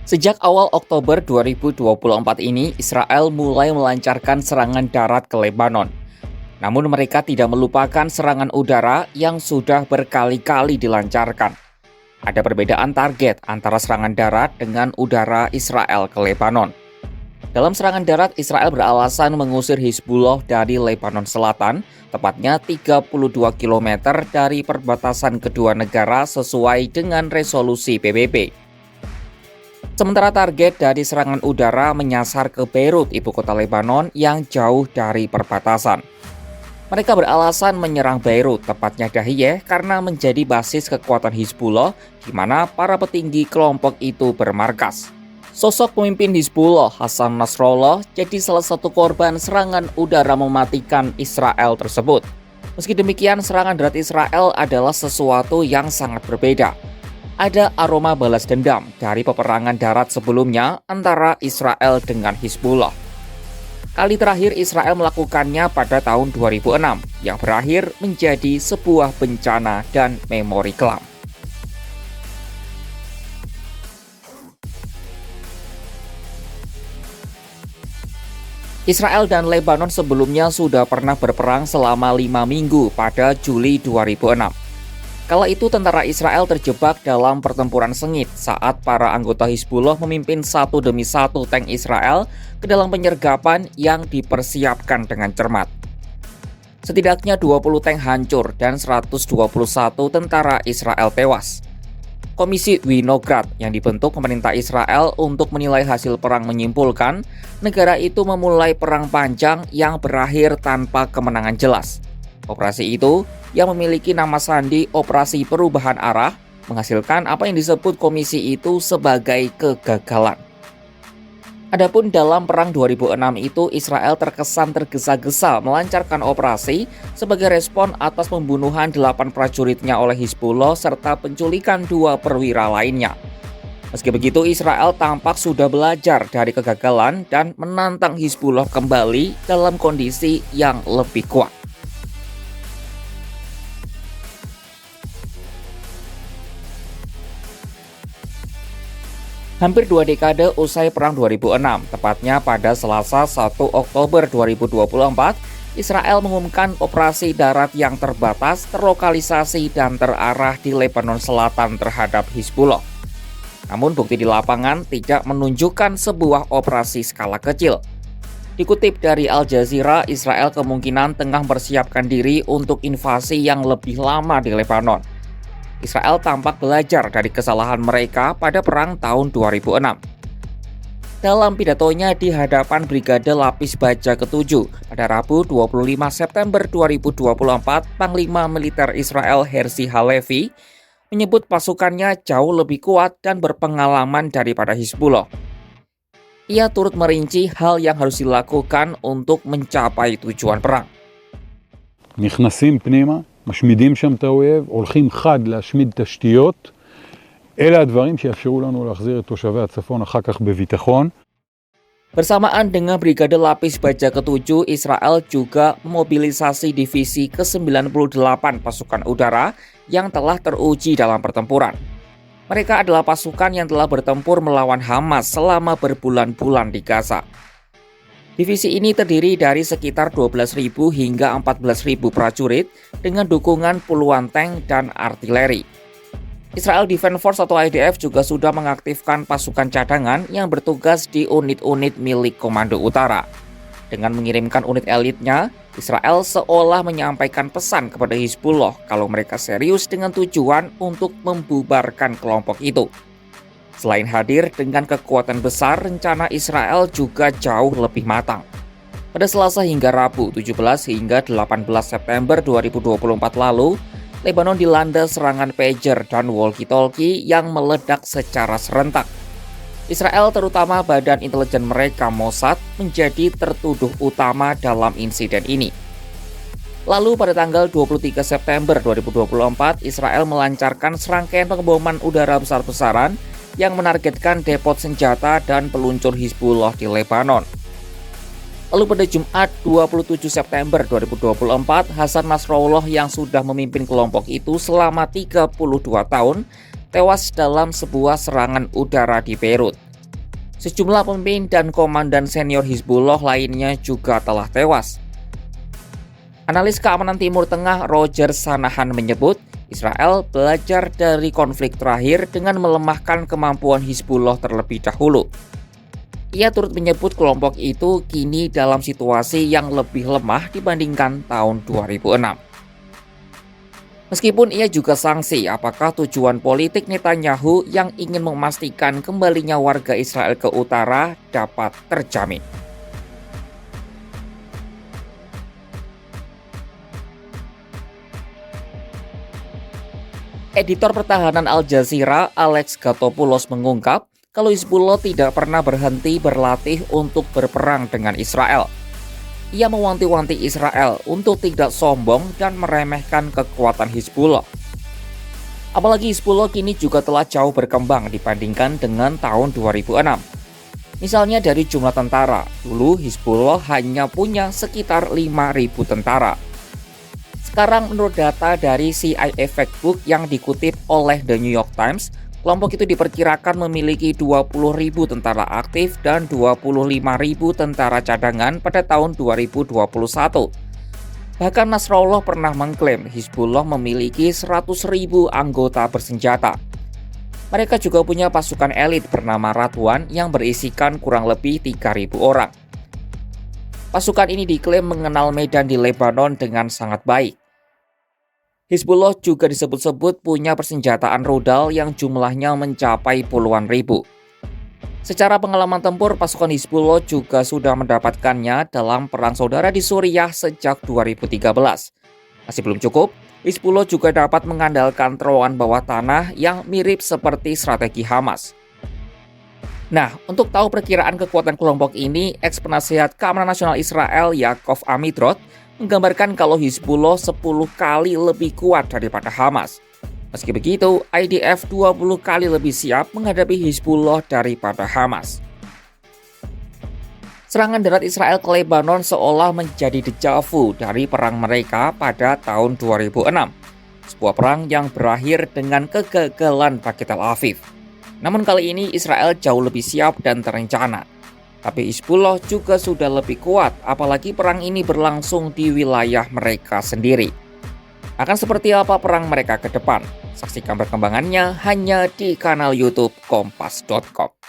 Sejak awal Oktober 2024 ini, Israel mulai melancarkan serangan darat ke Lebanon. Namun mereka tidak melupakan serangan udara yang sudah berkali-kali dilancarkan. Ada perbedaan target antara serangan darat dengan udara Israel ke Lebanon. Dalam serangan darat, Israel beralasan mengusir Hizbullah dari Lebanon Selatan, tepatnya 32 km dari perbatasan kedua negara sesuai dengan resolusi PBB. Sementara target dari serangan udara menyasar ke Beirut, ibu kota Lebanon yang jauh dari perbatasan. Mereka beralasan menyerang Beirut, tepatnya Dahiyeh, karena menjadi basis kekuatan Hizbullah, di mana para petinggi kelompok itu bermarkas. Sosok pemimpin Hizbullah, Hassan Nasrallah, jadi salah satu korban serangan udara mematikan Israel tersebut. Meski demikian, serangan darat Israel adalah sesuatu yang sangat berbeda. Ada aroma balas dendam dari peperangan darat sebelumnya antara Israel dengan Hizbullah. Kali terakhir Israel melakukannya pada tahun 2006, yang berakhir menjadi sebuah bencana dan memori kelam. Israel dan Lebanon sebelumnya sudah pernah berperang selama 5 minggu pada Juli 2006. Kala itu tentara Israel terjebak dalam pertempuran sengit saat para anggota Hizbullah memimpin satu demi satu tank Israel ke dalam penyergapan yang dipersiapkan dengan cermat. Setidaknya 20 tank hancur dan 121 tentara Israel tewas. Komisi Winograd yang dibentuk pemerintah Israel untuk menilai hasil perang menyimpulkan negara itu memulai perang panjang yang berakhir tanpa kemenangan jelas. Operasi itu, yang memiliki nama sandi Operasi Perubahan Arah, menghasilkan apa yang disebut komisi itu sebagai kegagalan. Adapun dalam perang 2006 itu, Israel terkesan tergesa-gesa melancarkan operasi sebagai respon atas pembunuhan 8 prajuritnya oleh Hizbullah serta penculikan 2 perwira lainnya. Meski begitu, Israel tampak sudah belajar dari kegagalan dan menantang Hizbullah kembali dalam kondisi yang lebih kuat. Hampir 2 dekade usai Perang 2006, tepatnya pada Selasa 1 Oktober 2024, Israel mengumumkan operasi darat yang terbatas, terlokalisasi, dan terarah di Lebanon Selatan terhadap Hizbullah. Namun bukti di lapangan tidak menunjukkan sebuah operasi skala kecil. Dikutip dari Al Jazeera, Israel kemungkinan tengah mempersiapkan diri untuk invasi yang lebih lama di Lebanon. Israel tampak belajar dari kesalahan mereka pada perang tahun 2006. Dalam pidatonya di hadapan Brigade Lapis Baja ke-7 pada Rabu 25 September 2024, Panglima Militer Israel Herzi Halevi menyebut pasukannya jauh lebih kuat dan berpengalaman daripada Hizbullah. Ia turut merinci hal yang harus dilakukan untuk mencapai tujuan perang. נכנסים פנימה, משמידים שם את האויב, הולכים חד להשמיד תשתיות. אלה הדברים שיאפשרו לנו להחזיר את תושבי הצפון אחר כך בביטחון. Bersamaan dengan Brigade Lapis Baja ke-7, Israel juga memobilisasi divisi ke-98 pasukan udara yang telah teruji dalam pertempuran. Mereka adalah pasukan yang telah bertempur melawan Hamas selama berbulan-bulan di Gaza. Divisi ini terdiri dari sekitar 12.000 hingga 14.000 prajurit dengan dukungan puluhan tank dan artileri. Israel Defense Force atau IDF juga sudah mengaktifkan pasukan cadangan yang bertugas di unit-unit milik Komando Utara. Dengan mengirimkan unit elitnya, Israel seolah menyampaikan pesan kepada Hizbullah kalau mereka serius dengan tujuan untuk membubarkan kelompok itu. Selain hadir dengan kekuatan besar, rencana Israel juga jauh lebih matang. Pada Selasa hingga Rabu 17 hingga 18 September 2024 lalu, Lebanon dilanda serangan pager dan walkie-talkie yang meledak secara serentak. Israel, terutama badan intelijen mereka Mossad, menjadi tertuduh utama dalam insiden ini. Lalu pada tanggal 23 September 2024, Israel melancarkan serangkaian pengeboman udara besar-besaran yang menargetkan depot senjata dan peluncur Hizbullah di Lebanon. Lalu pada Jumat 27 September 2024, Hassan Nasrallah yang sudah memimpin kelompok itu selama 32 tahun tewas dalam sebuah serangan udara di Beirut. Sejumlah pemimpin dan komandan senior Hizbullah lainnya juga telah tewas. Analis keamanan Timur Tengah Roger Shanahan menyebut, Israel belajar dari konflik terakhir dengan melemahkan kemampuan Hizbullah terlebih dahulu. Ia turut menyebut kelompok itu kini dalam situasi yang lebih lemah dibandingkan tahun 2006. Meskipun ia juga sanksi apakah tujuan politik Netanyahu yang ingin memastikan kembalinya warga Israel ke utara dapat terjamin. Editor pertahanan Al Jazeera Alex Gatopoulos mengungkap kalau Hizbullah tidak pernah berhenti berlatih untuk berperang dengan Israel. Ia mewanti-wanti Israel untuk tidak sombong dan meremehkan kekuatan Hizbullah. Apalagi Hizbullah kini juga telah jauh berkembang dibandingkan dengan tahun 2006. Misalnya dari jumlah tentara, dulu Hizbullah hanya punya sekitar 5.000 tentara. Sekarang menurut data dari CIA Factbook yang dikutip oleh The New York Times, kelompok itu diperkirakan memiliki 20.000 tentara aktif dan 25.000 tentara cadangan pada tahun 2021. Bahkan Nasrallah pernah mengklaim Hizbullah memiliki 100.000 anggota bersenjata. Mereka juga punya pasukan elit bernama Radwan yang berisikan kurang lebih 3.000 orang. Pasukan ini diklaim mengenal medan di Lebanon dengan sangat baik. Hizbullah juga disebut-sebut punya persenjataan rudal yang jumlahnya mencapai puluhan ribu. Secara pengalaman tempur, pasukan Hizbullah juga sudah mendapatkannya dalam perang saudara di Suriah sejak 2013. Masih belum cukup, Hizbullah juga dapat mengandalkan terowongan bawah tanah yang mirip seperti strategi Hamas. Nah, untuk tahu perkiraan kekuatan kelompok ini, ex-penasihat Keamanan Nasional Israel Yaakov Amidrot menggambarkan kalau Hizbullah 10 kali lebih kuat daripada Hamas. Meski begitu, IDF 20 kali lebih siap menghadapi Hizbullah daripada Hamas. Serangan darat Israel ke Lebanon seolah menjadi deja vu dari perang mereka pada tahun 2006. Sebuah perang yang berakhir dengan kegagalan bagi Tel Aviv. Namun kali ini Israel jauh lebih siap dan terencana. Tapi Hizbullah juga sudah lebih kuat, apalagi perang ini berlangsung di wilayah mereka sendiri. Akan seperti apa perang mereka ke depan? Saksikan perkembangannya hanya di kanal YouTube Kompas.com.